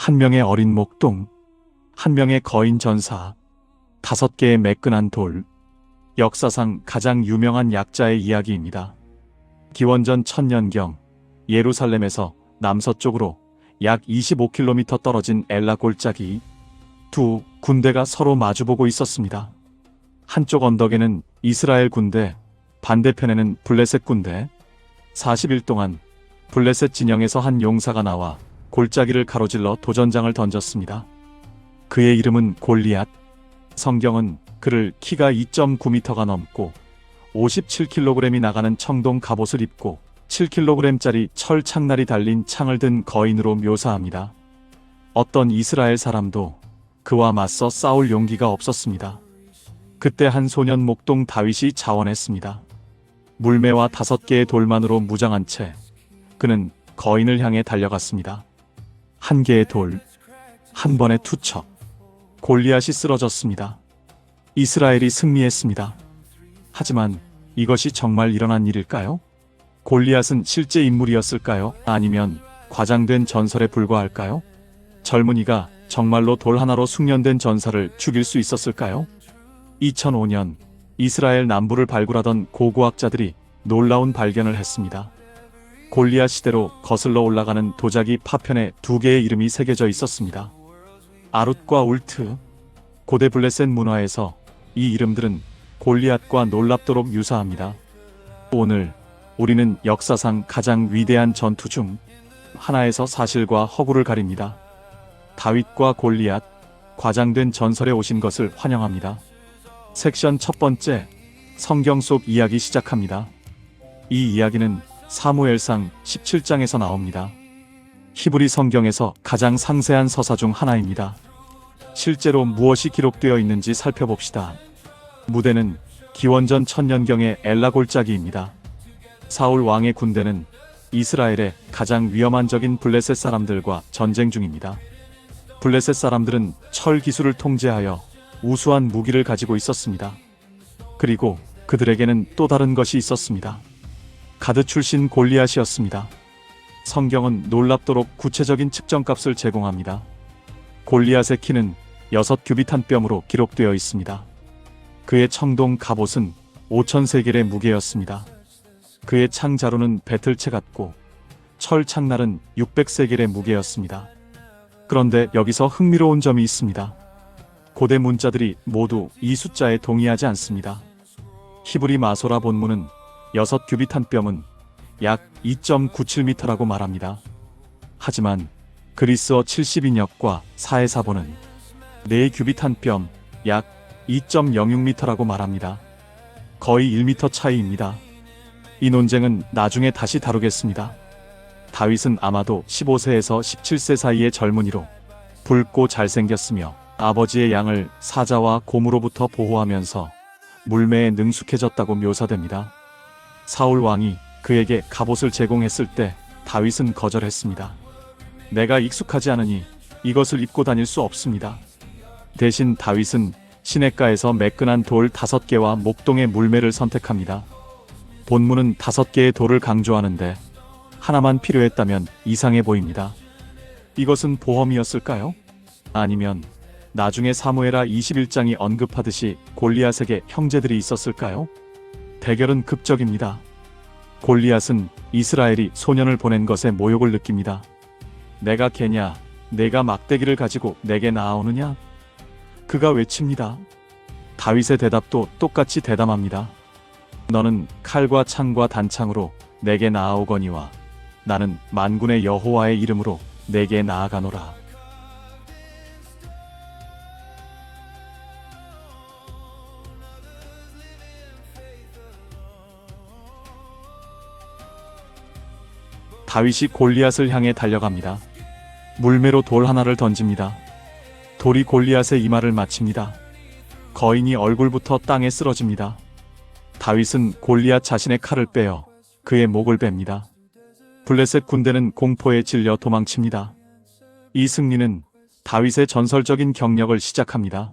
한 명의 어린 목동, 한 명의 거인 전사, 5개의 매끈한 돌, 역사상 가장 유명한 약자의 이야기입니다. 기원전 1000년경 예루살렘에서 남서쪽으로 약 25km 떨어진 엘라 골짜기, 두 군대가 서로 마주보고 있었습니다. 한쪽 언덕에는 이스라엘 군대, 반대편에는 블레셋 군대. 40일 동안 블레셋 진영에서 한 용사가 나와 골짜기를 가로질러 도전장을 던졌습니다. 그의 이름은 골리앗. 성경은 그를 키가 2.9m가 넘고 57kg이 나가는 청동 갑옷을 입고 7kg짜리 철 창날이 달린 창을 든 거인으로 묘사합니다. 어떤 이스라엘 사람도 그와 맞서 싸울 용기가 없었습니다. 그때 한 소년 목동 다윗이 자원했습니다. 물매와 5개의 돌만으로 무장한 채 그는 거인을 향해 달려갔습니다. 한 개의 돌, 한 번의 투척, 골리앗이 쓰러졌습니다. 이스라엘이 승리했습니다. 하지만 이것이 정말 일어난 일일까요? 골리앗은 실제 인물이었을까요? 아니면 과장된 전설에 불과할까요? 젊은이가 정말로 돌 하나로 숙련된 전사를 죽일 수 있었을까요? 2005년 이스라엘 남부를 발굴하던 고고학자들이 놀라운 발견을 했습니다. 골리앗 시대로 거슬러 올라가는 도자기 파편에 2개의 이름이 새겨져 있었습니다. 아룻과 울트. 고대 블레셋 문화에서 이 이름들은 골리앗과 놀랍도록 유사합니다. 오늘 우리는 역사상 가장 위대한 전투 중 하나에서 사실과 허구를 가립니다. 다윗과 골리앗, 과장된 전설에 오신 것을 환영합니다. 섹션 첫 번째, 성경 속 이야기 시작합니다. 이 이야기는 사무엘상 17장에서 나옵니다. 히브리 성경에서 가장 상세한 서사 중 하나입니다. 실제로 무엇이 기록되어 있는지 살펴봅시다. 무대는 기원전 1000년경의 엘라 골짜기입니다. 사울 왕의 군대는 이스라엘의 가장 위험한적인 블레셋 사람들과 전쟁 중입니다. 블레셋 사람들은 철 기술을 통제하여 우수한 무기를 가지고 있었습니다. 그리고 그들에게는 또 다른 것이 있었습니다. 가드 출신 골리앗이었습니다. 성경은 놀랍도록 구체적인 측정값을 제공합니다. 골리앗의 키는 6규빗 한 뼘으로 기록되어 있습니다. 그의 청동 갑옷은 5000세겔의 무게였습니다. 그의 창자루는 배틀채 같고 철 창날은 600세겔의 무게였습니다. 그런데 여기서 흥미로운 점이 있습니다. 고대 문자들이 모두 이 숫자에 동의하지 않습니다. 히브리 마소라 본문은 6규빗 한 뼘은 약 2.97m라고 말합니다. 하지만 그리스어 70인역과 사해사본은 4규빗 한 뼘, 약 2.06m라고 말합니다. 거의 1m 차이입니다. 이 논쟁은 나중에 다시 다루겠습니다. 다윗은 아마도 15세에서 17세 사이의 젊은이로 붉고 잘생겼으며 아버지의 양을 사자와 곰으로부터 보호하면서 물매에 능숙해졌다고 묘사됩니다. 사울 왕이 그에게 갑옷을 제공했을 때 다윗은 거절했습니다. 내가 익숙하지 않으니 이것을 입고 다닐 수 없습니다. 대신 다윗은 시냇가에서 매끈한 돌 5개와 목동의 물매를 선택합니다. 본문은 5개의 돌을 강조하는데 하나만 필요했다면 이상해 보입니다. 이것은 보험이었을까요? 아니면 나중에 사무엘하 21장이 언급하듯이 골리앗에게 형제들이 있었을까요? 대결은 극적입니다. 골리앗은 이스라엘이 소년을 보낸 것에 모욕을 느낍니다. 내가 개냐? 내가 막대기를 가지고 내게 나아오느냐? 그가 외칩니다. 다윗의 대답도 똑같이 대담합니다. 너는 칼과 창과 단창으로 내게 나아오거니와 나는 만군의 여호와의 이름으로 내게 나아가노라. 다윗이 골리앗을 향해 달려갑니다. 물매로 돌 하나를 던집니다. 돌이 골리앗의 이마를 맞춥니다. 거인이 얼굴부터 땅에 쓰러집니다. 다윗은 골리앗 자신의 칼을 빼어 그의 목을 뺍니다. 블레셋 군대는 공포에 질려 도망칩니다. 이 승리는 다윗의 전설적인 경력을 시작합니다.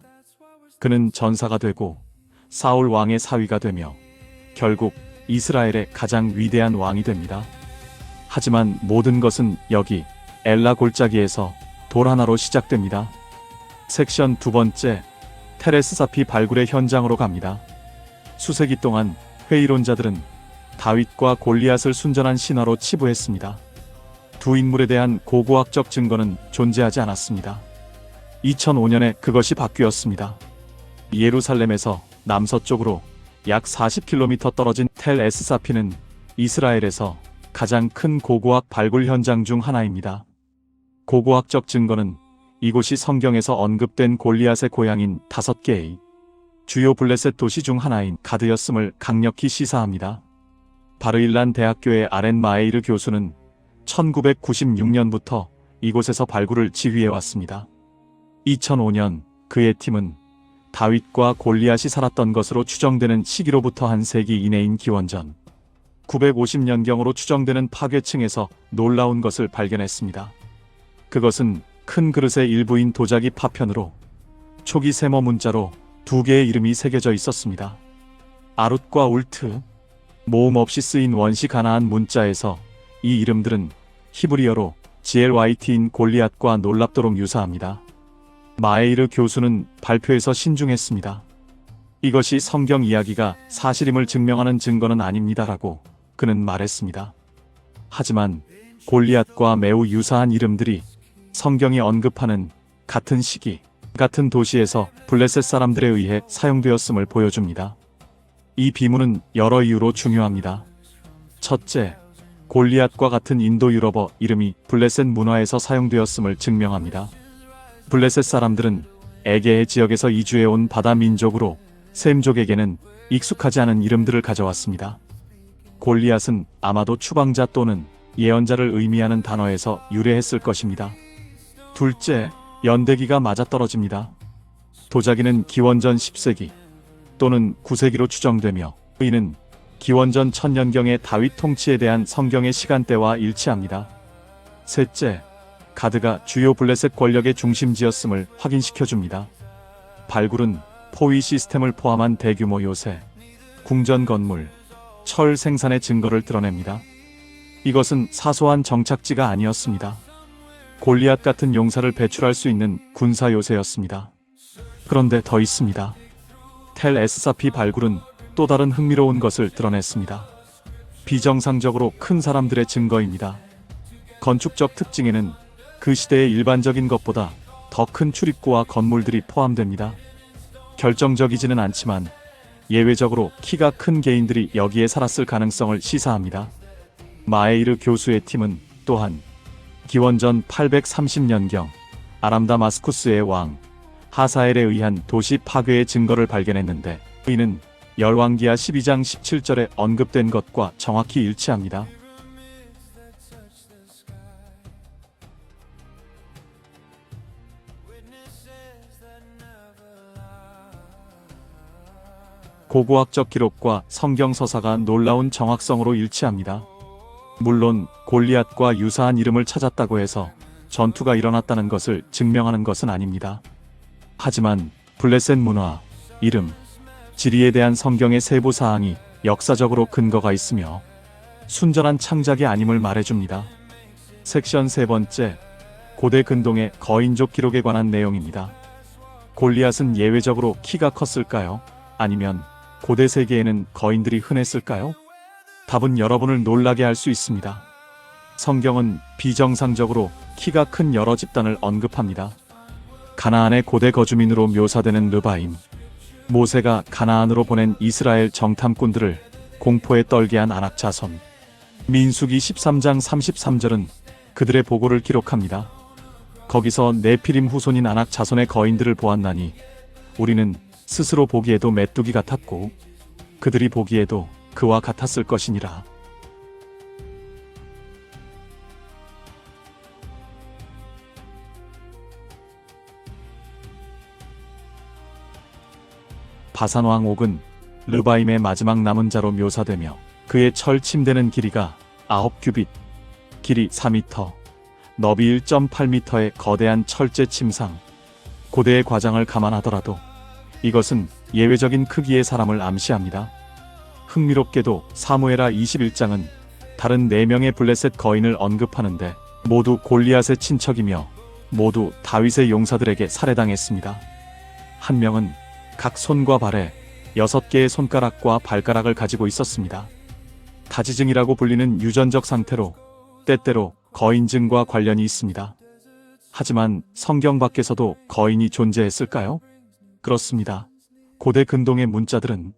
그는 전사가 되고 사울 왕의 사위가 되며 결국 이스라엘의 가장 위대한 왕이 됩니다. 하지만 모든 것은 여기 엘라 골짜기에서 돌 하나로 시작됩니다. 섹션 두 번째, 테레스사피 발굴의 현장으로 갑니다. 수세기 동안 회의론자들은 다윗과 골리앗을 순전한 신화로 치부했습니다. 두 인물에 대한 고고학적 증거는 존재하지 않았습니다. 2005년에 그것이 바뀌었습니다. 예루살렘에서 남서쪽으로 약 40km 떨어진 텔 에스사피는 이스라엘에서 가장 큰 고고학 발굴 현장 중 하나입니다. 고고학적 증거는 이곳이 성경에서 언급된 골리앗의 고향인 5개의 주요 블레셋 도시 중 하나인 가드였음을 강력히 시사합니다. 바르일란 대학교의 아렌 마에이르 교수는 1996년부터 이곳에서 발굴을 지휘해왔습니다. 2005년 그의 팀은 다윗과 골리앗이 살았던 것으로 추정되는 시기로부터 한 세기 이내인 기원전 950년경으로 추정되는 파괴층에서 놀라운 것을 발견했습니다. 그것은 큰 그릇의 일부인 도자기 파편으로 초기 세모 문자로 두 개의 이름이 새겨져 있었습니다. 아룻과 울트, 모음 없이 쓰인 원시 가나안 문자에서 이 이름들은 히브리어로 GLYT인 골리앗과 놀랍도록 유사합니다. 마에이르 교수는 발표에서 신중했습니다. 이것이 성경 이야기가 사실임을 증명하는 증거는 아닙니다라고 그는 말했습니다. 하지만 골리앗과 매우 유사한 이름들이 성경이 언급하는 같은 시기, 같은 도시에서 블레셋 사람들에 의해 사용되었음을 보여줍니다. 이 비문은 여러 이유로 중요합니다. 첫째, 골리앗과 같은 인도 유럽어 이름이 블레셋 문화에서 사용되었음을 증명합니다. 블레셋 사람들은 에게해 지역에서 이주해온 바다 민족으로 셈족에게는 익숙하지 않은 이름들을 가져왔습니다. 골리앗은 아마도 추방자 또는 예언자를 의미하는 단어에서 유래했을 것입니다. 둘째, 연대기가 맞아떨어집니다. 도자기는 기원전 10세기 또는 9세기로 추정되며 이는 기원전 1000년경의 다윗 통치에 대한 성경의 시간대와 일치합니다. 셋째, 가드가 주요 블레셋 권력의 중심지였음을 확인시켜줍니다. 발굴은 포위 시스템을 포함한 대규모 요새, 궁전 건물, 철 생산의 증거를 드러냅니다. 이것은 사소한 정착지가 아니었습니다. 골리앗 같은 용사를 배출할 수 있는 군사 요새였습니다. 그런데 더 있습니다. 텔 에스사피 발굴은 또 다른 흥미로운 것을 드러냈습니다. 비정상적으로 큰 사람들의 증거입니다. 건축적 특징에는 그 시대의 일반적인 것보다 더 큰 출입구와 건물들이 포함됩니다. 결정적이지는 않지만 예외적으로 키가 큰 개인들이 여기에 살았을 가능성을 시사합니다. 마에이르 교수의 팀은 또한 기원전 830년경 아람 다마스쿠스의 왕 하사엘에 의한 도시 파괴의 증거를 발견했는데 이는 열왕기하 12장 17절에 언급된 것과 정확히 일치합니다. 고고학적 기록과 성경 서사가 놀라운 정확성으로 일치합니다. 물론 골리앗과 유사한 이름을 찾았다고 해서 전투가 일어났다는 것을 증명하는 것은 아닙니다. 하지만 블레셋 문화, 이름, 지리에 대한 성경의 세부 사항이 역사적으로 근거가 있으며 순전한 창작이 아님을 말해줍니다. 섹션 세 번째, 고대 근동의 거인족 기록에 관한 내용입니다. 골리앗은 예외적으로 키가 컸을까요? 아니면 고대 세계에는 거인들이 흔했을까요? 답은 여러분을 놀라게 할 수 있습니다. 성경은 비정상적으로 키가 큰 여러 집단을 언급합니다. 가나안의 고대 거주민으로 묘사되는 르바임, 모세가 가나안으로 보낸 이스라엘 정탐꾼들을 공포에 떨게 한 아낙 자손, 민수기 13장 33절은 그들의 보고를 기록합니다. 거기서 네피림 후손인 아낙 자손의 거인들을 보았나니 우리는 스스로 보기에도 메뚜기 같았고 그들이 보기에도 그와 같았을 것이니라. 바산왕 옥은 르바임의 마지막 남은 자로 묘사되며 그의 철 침대는 길이가 9규빗, 길이 4m, 너비 1.8m의 거대한 철제 침상. 고대의 과장을 감안하더라도 이것은 예외적인 크기의 사람을 암시합니다. 흥미롭게도 사무엘하 21장은 다른 4명의 블레셋 거인을 언급하는데 모두 골리앗의 친척이며 모두 다윗의 용사들에게 살해당했습니다. 한 명은 각 손과 발에 6개의 손가락과 발가락을 가지고 있었습니다. 다지증이라고 불리는 유전적 상태로 때때로 거인증과 관련이 있습니다. 하지만 성경 밖에서도 거인이 존재했을까요? 그렇습니다. 고대 근동의 문자들은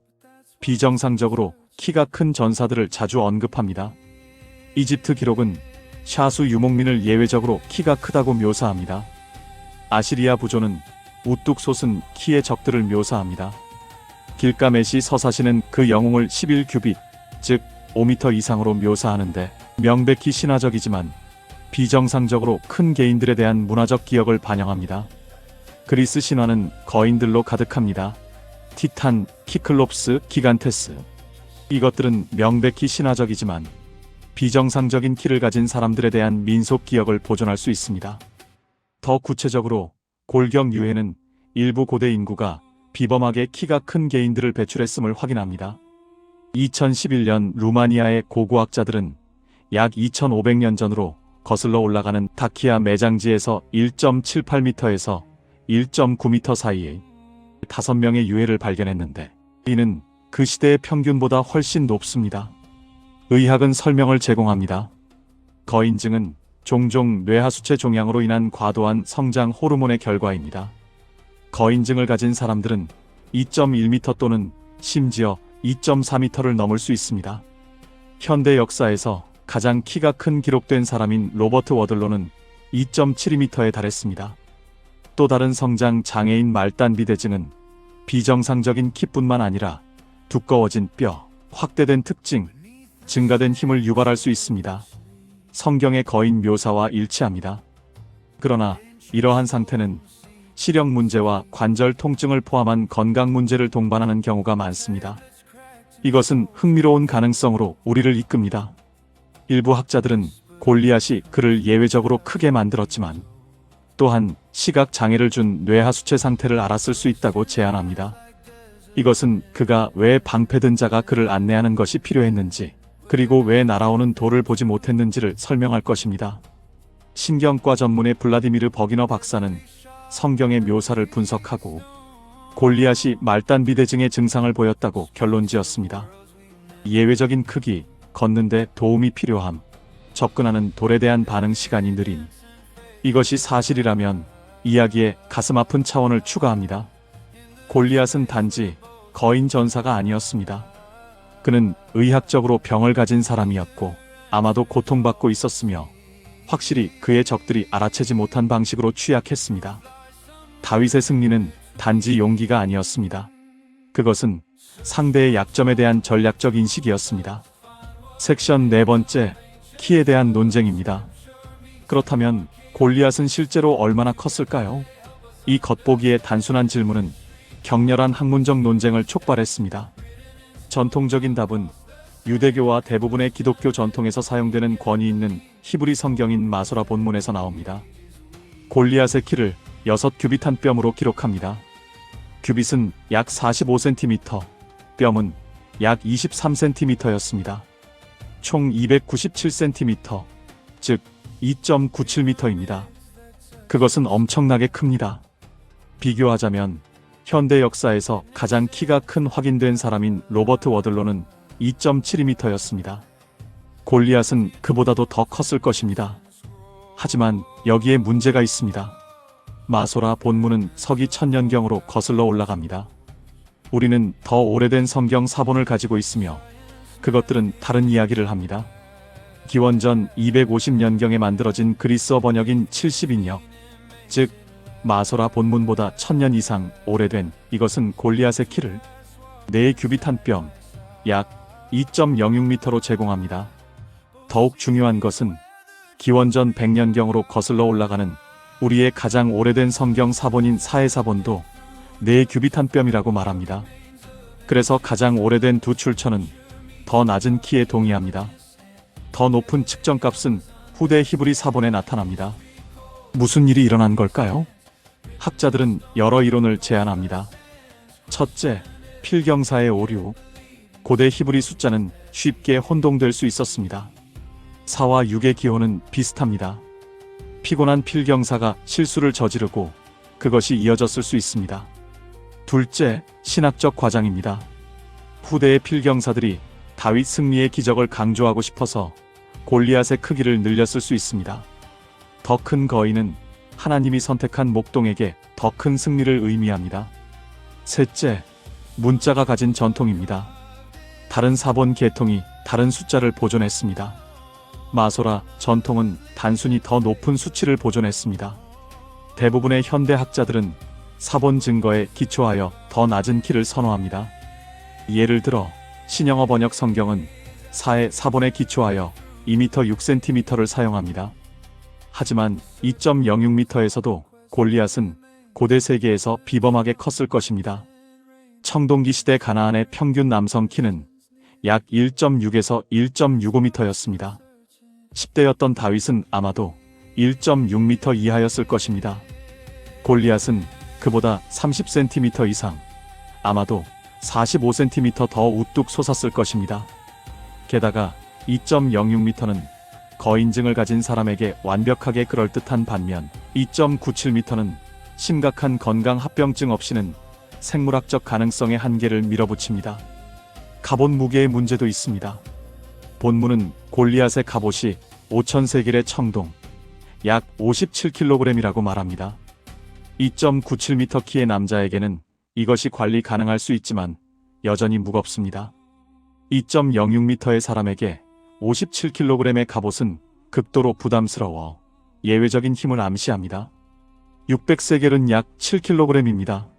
비정상적으로 키가 큰 전사들을 자주 언급합니다. 이집트 기록은 샤수 유목민을 예외적으로 키가 크다고 묘사합니다. 아시리아 부조는 우뚝 솟은 키의 적들을 묘사합니다. 길가메시 서사시는 그 영웅을 11규빗, 즉 5m 이상으로 묘사하는데 명백히 신화적이지만 비정상적으로 큰 개인들에 대한 문화적 기억을 반영합니다. 그리스 신화는 거인들로 가득합니다. 티탄, 키클롭스, 기간테스. 이것들은 명백히 신화적이지만 비정상적인 키를 가진 사람들에 대한 민속 기억을 보존할 수 있습니다. 더 구체적으로 골경 유해는 일부 고대 인구가 비범하게 키가 큰 개인들을 배출했음을 확인합니다. 2011년 루마니아의 고고학자들은 약 2500년 전으로 거슬러 올라가는 다키아 매장지에서 1.78m에서 1.9m 사이에 5명의 유해를 발견했는데 이는 그 시대의 평균보다 훨씬 높습니다. 의학은 설명을 제공합니다. 거인증은 종종 뇌하수체 종양으로 인한 과도한 성장 호르몬의 결과입니다. 거인증을 가진 사람들은 2.1m 또는 심지어 2.4m를 넘을 수 있습니다. 현대 역사에서 가장 키가 큰 기록된 사람인 로버트 워들로는 2.72m에 달했습니다. 또 다른 성장 장애인 말단 비대증은 비정상적인 키뿐만 아니라 두꺼워진 뼈, 확대된 특징, 증가된 힘을 유발할 수 있습니다. 성경의 거인 묘사와 일치합니다. 그러나 이러한 상태는 시력 문제와 관절 통증을 포함한 건강 문제를 동반하는 경우가 많습니다. 이것은 흥미로운 가능성으로 우리를 이끕니다. 일부 학자들은 골리앗이 그를 예외적으로 크게 만들었지만 또한 시각 장애를 준 뇌하수체 상태를 알았을 수 있다고 제안합니다. 이것은 그가 왜 방패든 자가 그를 안내하는 것이 필요했는지, 그리고 왜 날아오는 돌을 보지 못했는지를 설명할 것입니다. 신경과 전문의 블라디미르 버기너 박사는 성경의 묘사를 분석하고 골리앗이 말단 비대증의 증상을 보였다고 결론지었습니다. 예외적인 크기, 걷는데 도움이 필요함, 접근하는 돌에 대한 반응 시간이 느림. 이것이 사실이라면 이야기에 가슴 아픈 차원을 추가합니다. 골리앗은 단지 거인 전사가 아니었습니다. 그는 의학적으로 병을 가진 사람이었고 아마도 고통받고 있었으며 확실히 그의 적들이 알아채지 못한 방식으로 취약했습니다. 다윗의 승리는 단지 용기가 아니었습니다. 그것은 상대의 약점에 대한 전략적 인식이었습니다. 섹션 4번째, 키에 대한 논쟁입니다. 그렇다면 골리앗은 실제로 얼마나 컸을까요? 이 겉보기에 단순한 질문은 격렬한 학문적 논쟁을 촉발했습니다. 전통적인 답은 유대교와 대부분의 기독교 전통에서 사용되는 권위 있는 히브리 성경인 마소라 본문에서 나옵니다. 골리앗의 키를 6규빗 한 뼘으로 기록합니다. 규빗은 약 45cm, 뼘은 약 23cm였습니다. 총 297cm, 즉 2.97m입니다. 그것은 엄청나게 큽니다. 비교하자면 현대 역사에서 가장 키가 큰 확인된 사람인 로버트 워들로는 2.72m였습니다. 골리앗은 그보다도 더 컸을 것입니다. 하지만 여기에 문제가 있습니다. 마소라 본문은 서기 1000년경으로 거슬러 올라갑니다. 우리는 더 오래된 성경 사본을 가지고 있으며 그것들은 다른 이야기를 합니다. 기원전 250년경에 만들어진 그리스어 번역인 70인역, 즉 마소라 본문보다 1000년 이상 오래된 이것은 골리앗의 키를 4규빗 한 뼘, 약 2.06m로 제공합니다. 더욱 중요한 것은 기원전 100년경으로 거슬러 올라가는 우리의 가장 오래된 성경 사본인 사해사본도 4규빗 한 뼘이라고 말합니다. 그래서 가장 오래된 두 출처는 더 낮은 키에 동의합니다. 더 높은 측정값은 후대 히브리 사본에 나타납니다. 무슨 일이 일어난 걸까요? 학자들은 여러 이론을 제안합니다. 첫째, 필경사의 오류. 고대 히브리 숫자는 쉽게 혼동될 수 있었습니다. 4와 6의 기호는 비슷합니다. 피곤한 필경사가 실수를 저지르고 그것이 이어졌을 수 있습니다. 둘째, 신학적 과장입니다. 후대의 필경사들이 다윗 승리의 기적을 강조하고 싶어서 골리앗의 크기를 늘렸을 수 있습니다. 더 큰 거인은 하나님이 선택한 목동에게 더 큰 승리를 의미합니다. 셋째, 문자가 가진 전통입니다. 다른 사본 계통이 다른 숫자를 보존했습니다. 마소라 전통은 단순히 더 높은 수치를 보존했습니다. 대부분의 현대 학자들은 사본 증거에 기초하여 더 낮은 키를 선호합니다. 예를 들어 신영어 번역 성경은 4의 사본에 기초하여 2m 6cm를 사용합니다. 하지만 2.06m에서도 골리앗은 고대 세계에서 비범하게 컸을 것입니다. 청동기 시대 가나안의 평균 남성 키는 약 1.6에서 1.65m였습니다. 10대였던 다윗은 아마도 1.6m 이하였을 것입니다. 골리앗은 그보다 30cm 이상, 아마도 45cm 더 우뚝 솟았을 것입니다. 게다가 2.06m는 거인증을 가진 사람에게 완벽하게 그럴듯한 반면 2.97m는 심각한 건강 합병증 없이는 생물학적 가능성의 한계를 밀어붙입니다. 갑옷 무게의 문제도 있습니다. 본문은 골리앗의 갑옷이 5,000세겔의 청동, 약 57kg이라고 말합니다. 2.97m 키의 남자에게는 이것이 관리 가능할 수 있지만 여전히 무겁습니다. 2.06m의 사람에게 57kg의 갑옷은 극도로 부담스러워 예외적인 힘을 암시합니다. 600세겔은 약 7kg입니다.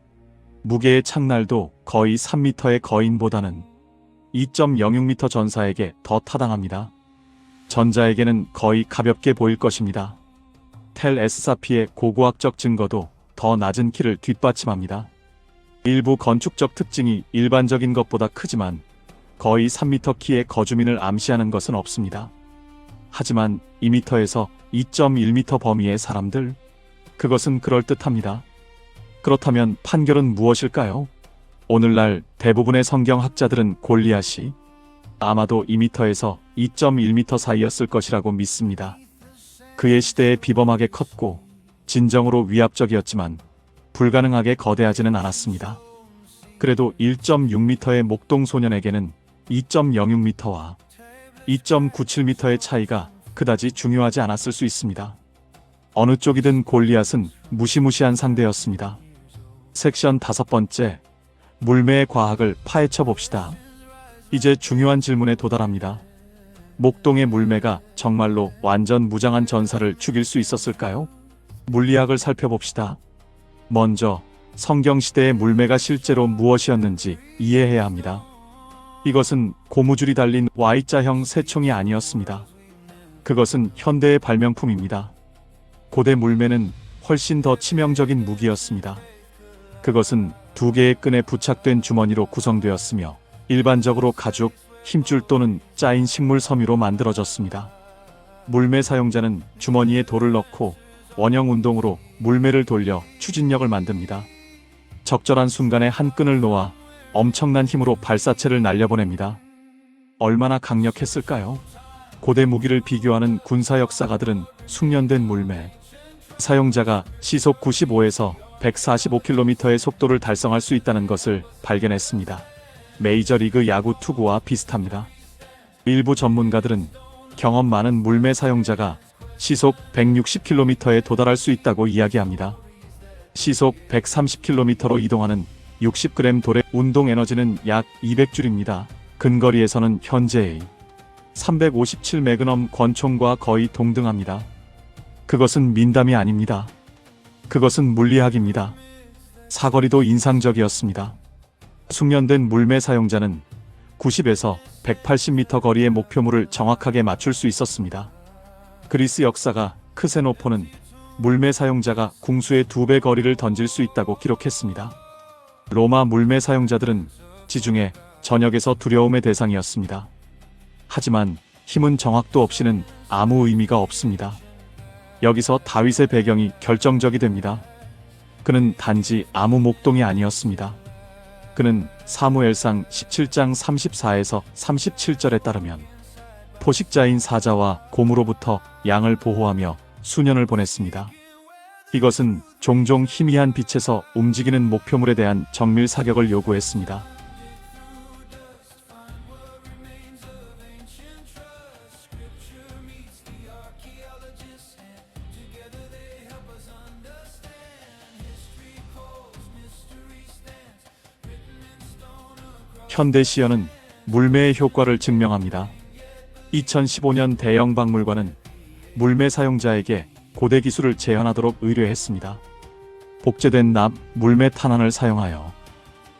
무게의 창날도 거의 3m의 거인보다는 2.06m 전사에게 더 타당합니다. 전자에게는 거의 가볍게 보일 것입니다. 텔 에스사피의 고고학적 증거도 더 낮은 키를 뒷받침합니다. 일부 건축적 특징이 일반적인 것보다 크지만 거의 3m 키의 거주민을 암시하는 것은 없습니다. 하지만 2m에서 2.1m 범위의 사람들, 그것은 그럴듯합니다. 그렇다면 판결은 무엇일까요? 오늘날 대부분의 성경학자들은 골리앗이 아마도 2m에서 2.1m 사이였을 것이라고 믿습니다. 그의 시대에 비범하게 컸고 진정으로 위압적이었지만 불가능하게 거대하지는 않았습니다. 그래도 1.6m의 목동 소년에게는 2.06m와 2.97m의 차이가 그다지 중요하지 않았을 수 있습니다. 어느 쪽이든 골리앗은 무시무시한 상대였습니다. 섹션 5번째, 물매의 과학을 파헤쳐 봅시다. 이제 중요한 질문에 도달합니다. 목동의 물매가 정말로 완전 무장한 전사를 죽일 수 있었을까요? 물리학을 살펴봅시다. 먼저 성경시대의 물매가 실제로 무엇이었는지 이해해야 합니다. 이것은 고무줄이 달린 Y자형 새총이 아니었습니다. 그것은 현대의 발명품입니다. 고대 물매는 훨씬 더 치명적인 무기였습니다. 그것은 2개의 끈에 부착된 주머니로 구성되었으며 일반적으로 가죽, 힘줄 또는 짜인 식물 섬유로 만들어졌습니다. 물매 사용자는 주머니에 돌을 넣고 원형 운동으로 물매를 돌려 추진력을 만듭니다. 적절한 순간에 한 끈을 놓아 엄청난 힘으로 발사체를 날려보냅니다. 얼마나 강력했을까요? 고대 무기를 비교하는 군사 역사가들은 숙련된 물매 사용자가 시속 95에서 145km의 속도를 달성할 수 있다는 것을 발견했습니다. 메이저리그 야구 투구와 비슷합니다. 일부 전문가들은 경험 많은 물매 사용자가 시속 160km에 도달할 수 있다고 이야기합니다. 시속 130km로 이동하는 60g 돌의 운동 에너지는 약 200줄입니다. 근거리에서는 현재의 357 매그넘 권총과 거의 동등합니다. 그것은 민담이 아닙니다. 그것은 물리학입니다. 사거리도 인상적이었습니다. 숙련된 물매 사용자는 90에서 180m 거리의 목표물을 정확하게 맞출 수 있었습니다. 그리스 역사가 크세노포는 물매 사용자가 궁수의 2배 거리를 던질 수 있다고 기록했습니다. 로마 물매 사용자들은 지중해 전역에서 두려움의 대상이었습니다. 하지만 힘은 정확도 없이는 아무 의미가 없습니다. 여기서 다윗의 배경이 결정적이 됩니다. 그는 단지 아무 목동이 아니었습니다. 그는 사무엘상 17장 34에서 37절에 따르면 포식자인 사자와 곰으로부터 양을 보호하며 수년을 보냈습니다. 이것은 종종 희미한 빛에서 움직이는 목표물에 대한 정밀 사격을 요구했습니다. 현대 시연은 물매의 효과를 증명합니다. 2015년 대형 박물관은 물매 사용자에게 고대 기술을 재현하도록 의뢰했습니다. 복제된 납 물매 탄환을 사용하여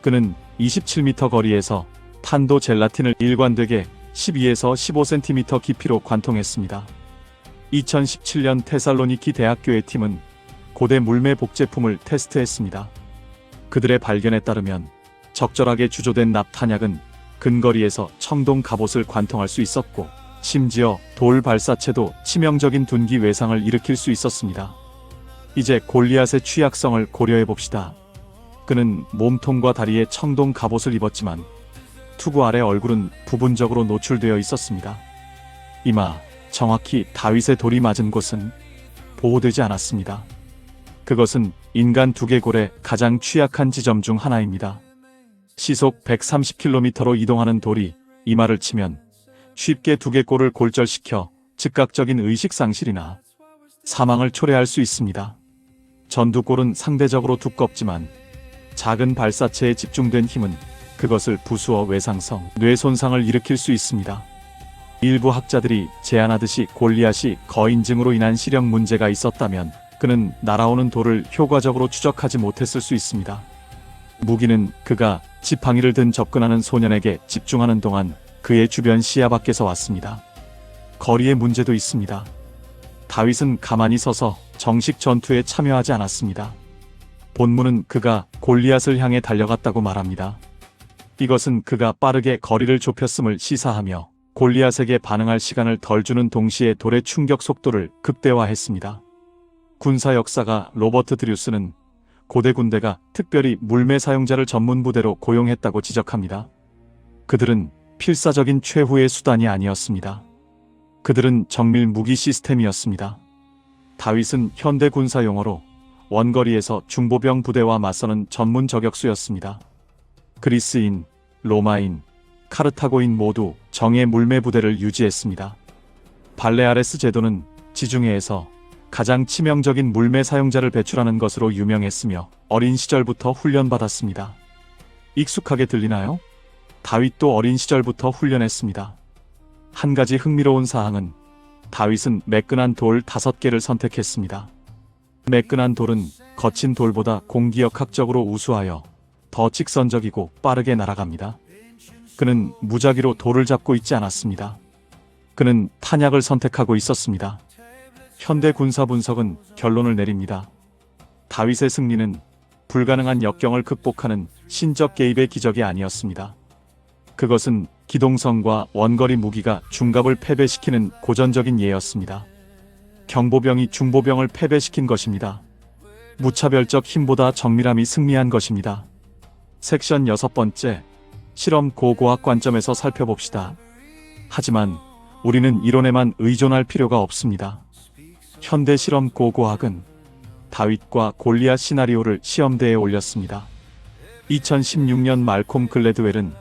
그는 27m 거리에서 탄도 젤라틴을 일관되게 12에서 15cm 깊이로 관통했습니다. 2017년 테살로니키 대학교의 팀은 고대 물매 복제품을 테스트했습니다. 그들의 발견에 따르면 적절하게 주조된 납 탄약은 근거리에서 청동 갑옷을 관통할 수 있었고, 심지어 돌 발사체도 치명적인 둔기 외상을 일으킬 수 있었습니다. 이제 골리앗의 취약성을 고려해 봅시다. 그는 몸통과 다리에 청동 갑옷을 입었지만 투구 아래 얼굴은 부분적으로 노출되어 있었습니다. 이마, 정확히 다윗의 돌이 맞은 곳은 보호되지 않았습니다. 그것은 인간 두개골의 가장 취약한 지점 중 하나입니다. 시속 130km로 이동하는 돌이 이마를 치면 쉽게 두개골을 골절시켜 즉각적인 의식상실이나 사망을 초래할 수 있습니다. 전두골은 상대적으로 두껍지만 작은 발사체에 집중된 힘은 그것을 부수어 외상성 뇌 손상을 일으킬 수 있습니다. 일부 학자들이 제안하듯이 골리앗이 거인증으로 인한 시력 문제가 있었다면 그는 날아오는 돌을 효과적으로 추적하지 못했을 수 있습니다. 무기는 그가 지팡이를 든 접근하는 소년에게 집중하는 동안 그의 주변 시야 밖에서 왔습니다. 거리의 문제도 있습니다. 다윗은 가만히 서서 정식 전투에 참여하지 않았습니다. 본문은 그가 골리앗을 향해 달려갔다고 말합니다. 이것은 그가 빠르게 거리를 좁혔음을 시사하며 골리앗에게 반응할 시간을 덜 주는 동시에 돌의 충격 속도를 극대화했습니다. 군사 역사가 로버트 드류스는 고대 군대가 특별히 물매 사용자를 전문 부대로 고용했다고 지적합니다. 그들은 필사적인 최후의 수단이 아니었습니다. 그들은 정밀 무기 시스템이었습니다. 다윗은 현대 군사 용어로 원거리에서 중보병 부대와 맞서는 전문 저격수였습니다. 그리스인, 로마인, 카르타고인 모두 정예 물매 부대를 유지했습니다. 발레아레스 제도는 지중해에서 가장 치명적인 물매 사용자를 배출하는 것으로 유명했으며 어린 시절부터 훈련받았습니다. 익숙하게 들리나요? 다윗도 어린 시절부터 훈련했습니다. 한 가지 흥미로운 사항은 다윗은 매끈한 돌 5개를 선택했습니다. 매끈한 돌은 거친 돌보다 공기역학적으로 우수하여 더 직선적이고 빠르게 날아갑니다. 그는 무작위로 돌을 잡고 있지 않았습니다. 그는 탄약을 선택하고 있었습니다. 현대 군사 분석은 결론을 내립니다. 다윗의 승리는 불가능한 역경을 극복하는 신적 개입의 기적이 아니었습니다. 그것은 기동성과 원거리 무기가 중갑을 패배시키는 고전적인 예였습니다. 경보병이 중보병을 패배시킨 것입니다. 무차별적 힘보다 정밀함이 승리한 것입니다. 섹션 6번째, 실험 고고학 관점에서 살펴봅시다. 하지만 우리는 이론에만 의존할 필요가 없습니다. 현대 실험 고고학은 다윗과 골리앗 시나리오를 시험대에 올렸습니다. 2016년 말콤 글래드웰은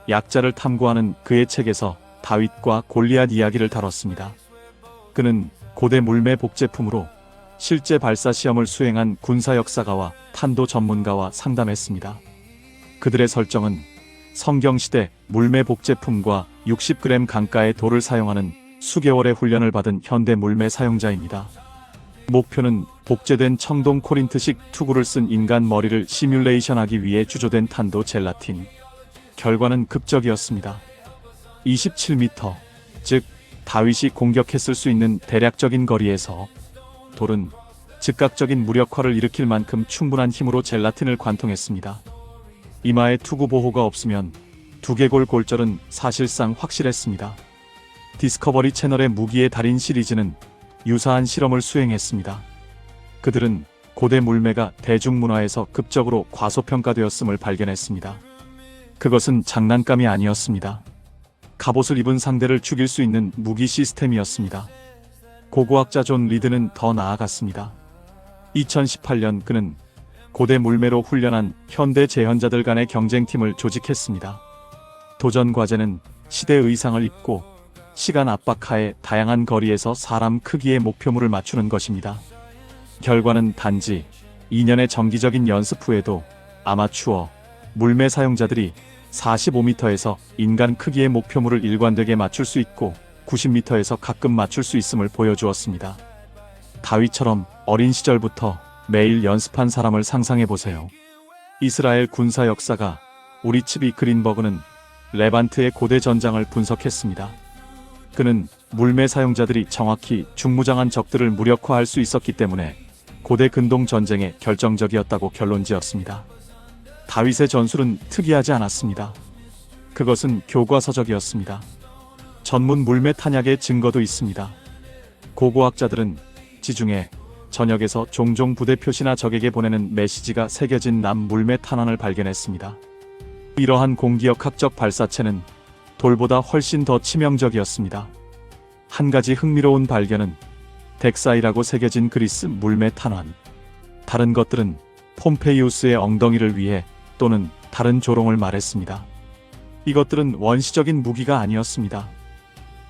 약자를 탐구하는 그의 책에서 다윗과 골리앗 이야기를 다뤘습니다. 그는 고대 물매 복제품으로 실제 발사 시험을 수행한 군사 역사가와 탄도 전문가와 상담했습니다. 그들의 설정은 성경시대 물매 복제품과 60g 강가의 돌을 사용하는 수개월의 훈련을 받은 현대 물매 사용자입니다. 목표는 복제된 청동 코린트식 투구를 쓴 인간 머리를 시뮬레이션하기 위해 주조된 탄도 젤라틴. 결과는 극적이었습니다. 27m, 즉 다윗이 공격했을 수 있는 대략적인 거리에서 돌은 즉각적인 무력화를 일으킬 만큼 충분한 힘으로 젤라틴을 관통했습니다. 이마에 투구 보호가 없으면 두개골 골절은 사실상 확실했습니다. 디스커버리 채널의 무기의 달인 시리즈는 유사한 실험을 수행했습니다. 그들은 고대 물매가 대중문화에서 급적으로 과소평가되었음을 발견했습니다. 그것은 장난감이 아니었습니다. 갑옷을 입은 상대를 죽일 수 있는 무기 시스템이었습니다. 고고학자 존 리드는 더 나아갔습니다. 2018년 그는 고대 물매로 훈련한 현대 재현자들 간의 경쟁팀을 조직했습니다. 도전 과제는 시대 의상을 입고 시간 압박하에 다양한 거리에서 사람 크기의 목표물을 맞추는 것입니다. 결과는 단지 2년의 정기적인 연습 후에도 아마추어 물매 사용자들이 45m에서 인간 크기의 목표물을 일관되게 맞출 수 있고 90m에서 가끔 맞출 수 있음을 보여주었습니다. 다윗처럼 어린 시절부터 매일 연습한 사람을 상상해보세요. 이스라엘 군사 역사가 우리 츠비 그린버그는 레반트의 고대 전장을 분석했습니다. 그는 물매 사용자들이 정확히 중무장한 적들을 무력화할 수 있었기 때문에 고대 근동 전쟁에 결정적이었다고 결론지었습니다. 다윗의 전술은 특이하지 않았습니다. 그것은 교과서적이었습니다. 전문 물매 탄약의 증거도 있습니다. 고고학자들은 지중해 전역에서 종종 부대 표시나 적에게 보내는 메시지가 새겨진 남 물매 탄환을 발견했습니다. 이러한 공기역학적 발사체는 돌보다 훨씬 더 치명적이었습니다. 한 가지 흥미로운 발견은 덱사이라고 새겨진 그리스 물매 탄환. 다른 것들은 폼페이우스의 엉덩이를 위해 또는 다른 조롱을 말했습니다. 이것들은 원시적인 무기가 아니었습니다.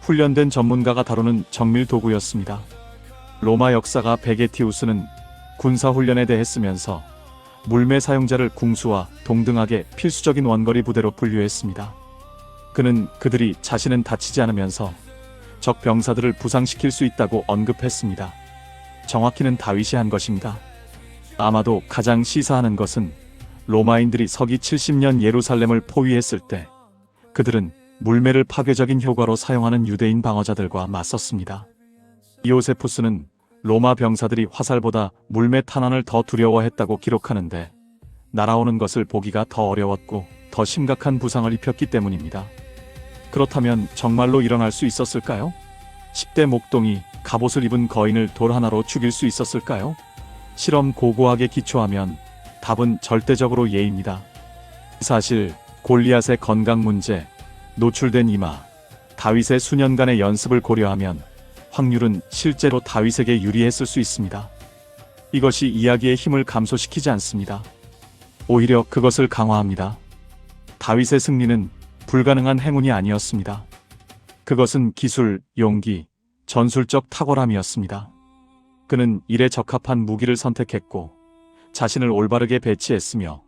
훈련된 전문가가 다루는 정밀 도구였습니다. 로마 역사가 베게티우스는 군사훈련에 대해 쓰면서 물매 사용자를 궁수와 동등하게 필수적인 원거리 부대로 분류했습니다. 그는 그들이 자신은 다치지 않으면서 적 병사들을 부상시킬 수 있다고 언급했습니다. 정확히는 다윗이 한 것입니다. 아마도 가장 시사하는 것은 로마인들이 서기 70년 예루살렘을 포위했을 때 그들은 물매를 파괴적인 효과로 사용하는 유대인 방어자들과 맞섰습니다. 이오세푸스는 로마 병사들이 화살보다 물매 탄환을 더 두려워했다고 기록하는데 날아오는 것을 보기가 더 어려웠고 더 심각한 부상을 입혔기 때문입니다. 그렇다면 정말로 일어날 수 있었을까요? 10대 목동이 갑옷을 입은 거인을 돌 하나로 죽일 수 있었을까요? 실험 고고학에 기초하면 답은 절대적으로 예입니다. 사실 골리앗의 건강 문제, 노출된 이마, 다윗의 수년간의 연습을 고려하면 확률은 실제로 다윗에게 유리했을 수 있습니다. 이것이 이야기의 힘을 감소시키지 않습니다. 오히려 그것을 강화합니다. 다윗의 승리는 불가능한 행운이 아니었습니다. 그것은 기술, 용기, 전술적 탁월함이었습니다. 그는 일에 적합한 무기를 선택했고 자신을 올바르게 배치했으며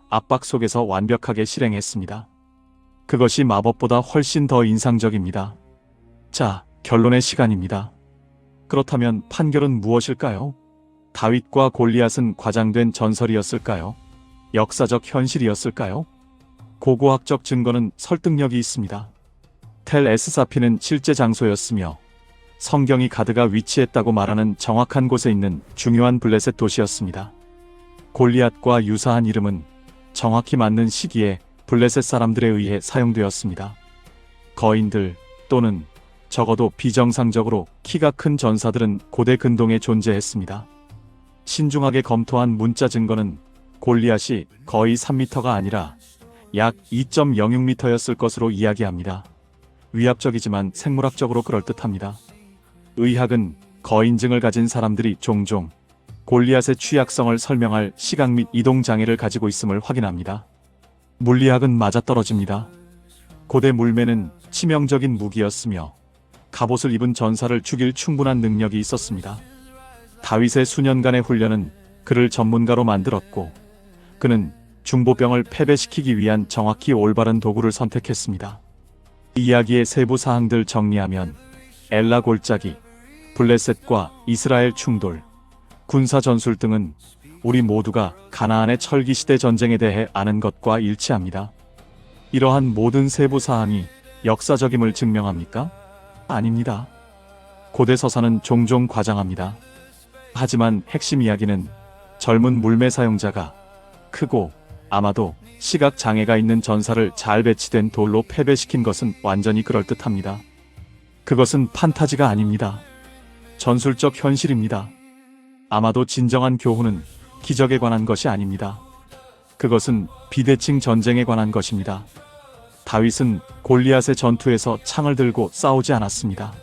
압박 속에서 완벽하게 실행했습니다. 그것이 마법보다 훨씬 더 인상적입니다. 자, 결론의 시간입니다. 그렇다면 판결은 무엇일까요? 다윗과 골리앗은 과장된 전설이었을까요? 역사적 현실이었을까요? 고고학적 증거는 설득력이 있습니다. 텔 에스사피는 실제 장소였으며 성경이 가드가 위치했다고 말하는 정확한 곳에 있는 중요한 블레셋 도시였습니다. 골리앗과 유사한 이름은 정확히 맞는 시기에 블레셋 사람들에 의해 사용되었습니다. 거인들 또는 적어도 비정상적으로 키가 큰 전사들은 고대 근동에 존재했습니다. 신중하게 검토한 문자 증거는 골리앗이 거의 3m가 아니라 약 2.06m였을 것으로 이야기합니다. 위압적이지만 생물학적으로 그럴듯합니다. 의학은 거인증을 가진 사람들이 종종 골리앗의 취약성을 설명할 시각 및 이동 장애를 가지고 있음을 확인합니다. 물리학은 맞아떨어집니다. 고대 물매는 치명적인 무기였으며 갑옷을 입은 전사를 죽일 충분한 능력이 있었습니다. 다윗의 수년간의 훈련은 그를 전문가로 만들었고 그는 중보병을 패배시키기 위한 정확히 올바른 도구를 선택했습니다. 이야기의 세부 사항들 정리하면 엘라 골짜기, 블레셋과 이스라엘 충돌, 군사 전술 등은 우리 모두가 가나안의 철기시대 전쟁에 대해 아는 것과 일치합니다. 이러한 모든 세부 사항이 역사적임을 증명합니까? 아닙니다. 고대 서사는 종종 과장합니다. 하지만 핵심 이야기는 젊은 물매 사용자가 크고 아마도 시각 장애가 있는 전사를 잘 배치된 돌로 패배시킨 것은 완전히 그럴듯합니다. 그것은 판타지가 아닙니다. 전술적 현실입니다. 아마도 진정한 교훈은 기적에 관한 것이 아닙니다. 그것은 비대칭 전쟁에 관한 것입니다. 다윗은 골리앗의 전투에서 창을 들고 싸우지 않았습니다.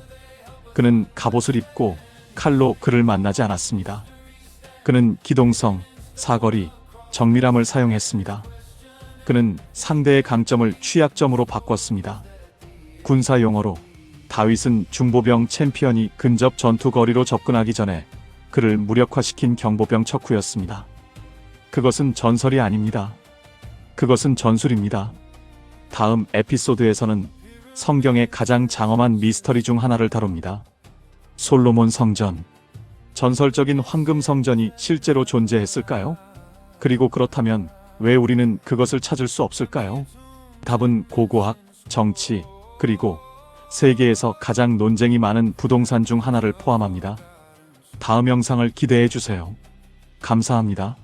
그는 갑옷을 입고 칼로 그를 만나지 않았습니다. 그는 기동성, 사거리, 정밀함을 사용했습니다. 그는 상대의 강점을 취약점으로 바꿨습니다. 군사 용어로 다윗은 중보병 챔피언이 근접 전투 거리로 접근하기 전에 그를 무력화시킨 경보병 척후였습니다. 그것은 전설이 아닙니다. 그것은 전술입니다. 다음 에피소드에서는 성경의 가장 장엄한 미스터리 중 하나를 다룹니다. 솔로몬 성전. 전설적인 황금 성전이 실제로 존재했을까요? 그리고 그렇다면 왜 우리는 그것을 찾을 수 없을까요? 답은 고고학, 정치, 그리고 세계에서 가장 논쟁이 많은 부동산 중 하나를 포함합니다. 다음 영상을 기대해 주세요. 감사합니다.